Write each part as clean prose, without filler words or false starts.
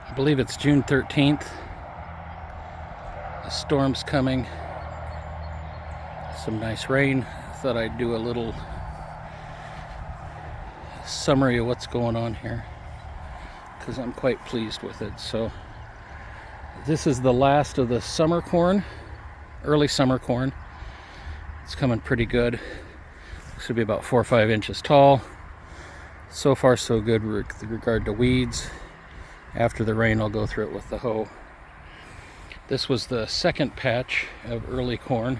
I believe it's June 13th. The storm's coming. Some nice rain. Thought I'd do a little summary of what's going on here because I'm quite pleased with it. So this is the last of the summer corn, early summer corn. It's coming pretty good. Should be about 4 or 5 inches tall. So far so good with regard to weeds. After the rain, I'll go through it with the hoe. This was the second patch of early corn.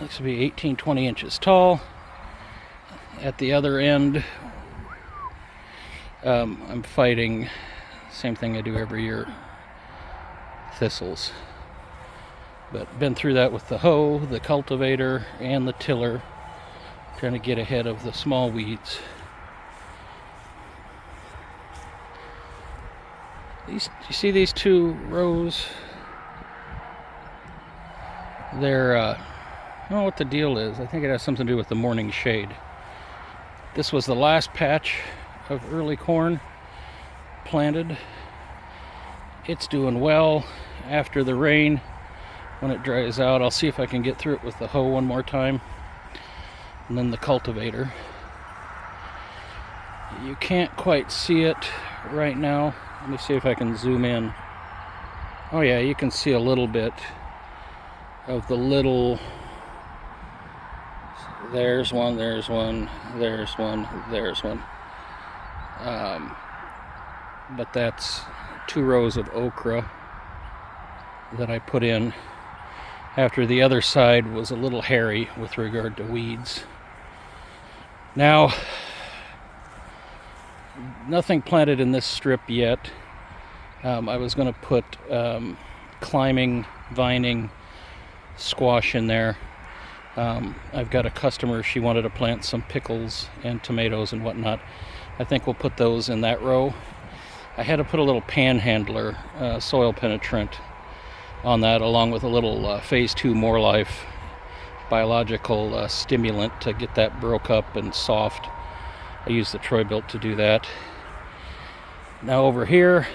Looks to be 18-20 inches tall. At the other end, I'm fighting, same thing I do every year, thistles. But been through that with the hoe, the cultivator, and the tiller, trying to get ahead of the small weeds. You see these two rows? They're, I don't know what the deal is. I think it has something to do with the morning shade. This was the last patch of early corn planted. It's doing well after the rain. When it dries out, I'll see if I can get through it with the hoe one more time. And then the cultivator. You can't quite see it right now. Let me see if I can zoom in. Oh yeah, you can see a little bit of the little, there's one, there's one, there's one, there's one. But that's 2 rows of okra that I put in after the other side was a little hairy with regard to weeds. Now, nothing planted in this strip yet. I was going to put climbing, vining squash in there. I've got a customer, she wanted to plant some pickles and tomatoes and whatnot. I think we'll put those in that row. I had to put a little panhandler, soil penetrant, on that, along with a little phase 2 more life biological stimulant to get that broke up and soft. I used the Troy-Bilt to do that. Now over here,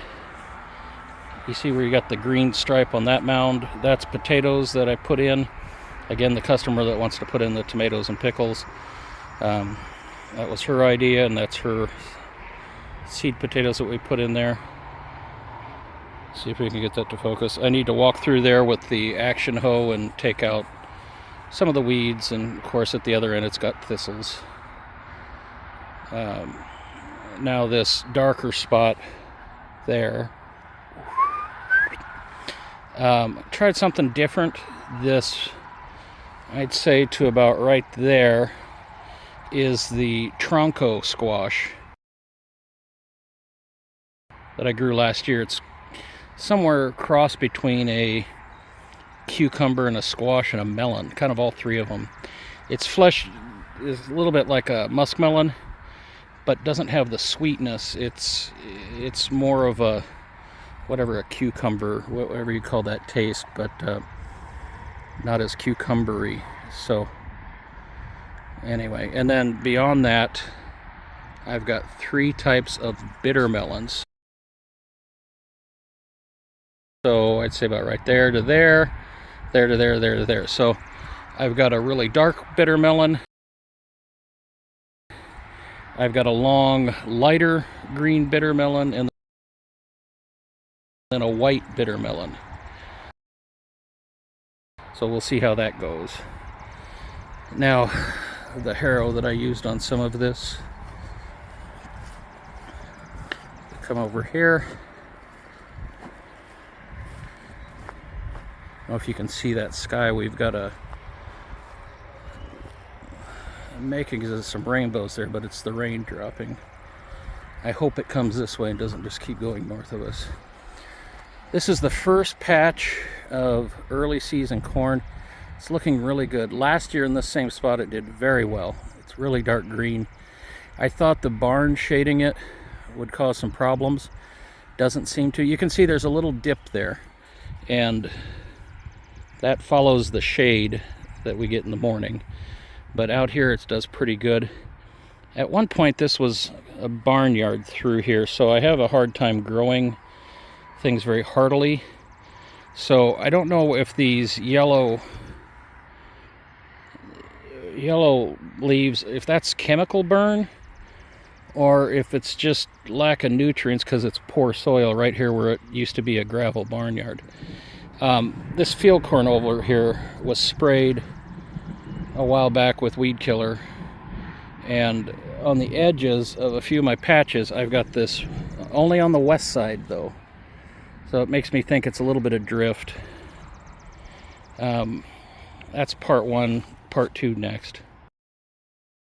you see where you got the green stripe on that mound? That's potatoes that I put in. Again, the customer that wants to put in the tomatoes and pickles. That was her idea, and that's her seed potatoes that we put in there. See if we can get that to focus. I need to walk through there with the action hoe and take out some of the weeds, and of course at the other end it's got thistles. Now this darker spot there, tried something different. This, I'd say to about right there, is the Tronco squash that I grew last year. It's somewhere cross between a cucumber and a squash and a melon, kind of all 3 of them. Its flesh is a little bit like a muskmelon, but doesn't have the sweetness. It's more of a, whatever, a cucumber, whatever you call that taste, but not as cucumbery. So anyway, and then beyond that, I've got 3 types of bitter melons. So I'd say about right there to there, there to there, there to there. So I've got a really dark bitter melon. I've got a long, lighter green bitter melon, and then a white bitter melon. So we'll see how that goes. Now, the harrow that I used on some of this. Come over here. I don't know if you can see that sky. We've got making some rainbows there, but it's the rain dropping. I hope it comes this way and doesn't just keep going north of us. This is the first patch of early season corn. It's looking really good. Last year in this same spot it did very well. It's really dark green. I thought the barn shading it would cause some problems. Doesn't seem to. You can see there's a little dip there, and that follows the shade that we get in the morning. But out here it does pretty good. At one point this was a barnyard through here, so I have a hard time growing things very heartily. So I don't know if these yellow leaves, if that's chemical burn, or if it's just lack of nutrients because it's poor soil right here where it used to be a gravel barnyard. This field corn over here was sprayed a while back with weed killer, and on the edges of a few of my patches I've got this, only on the west side though, so it makes me think it's a little bit of drift. That's part one. Part two next.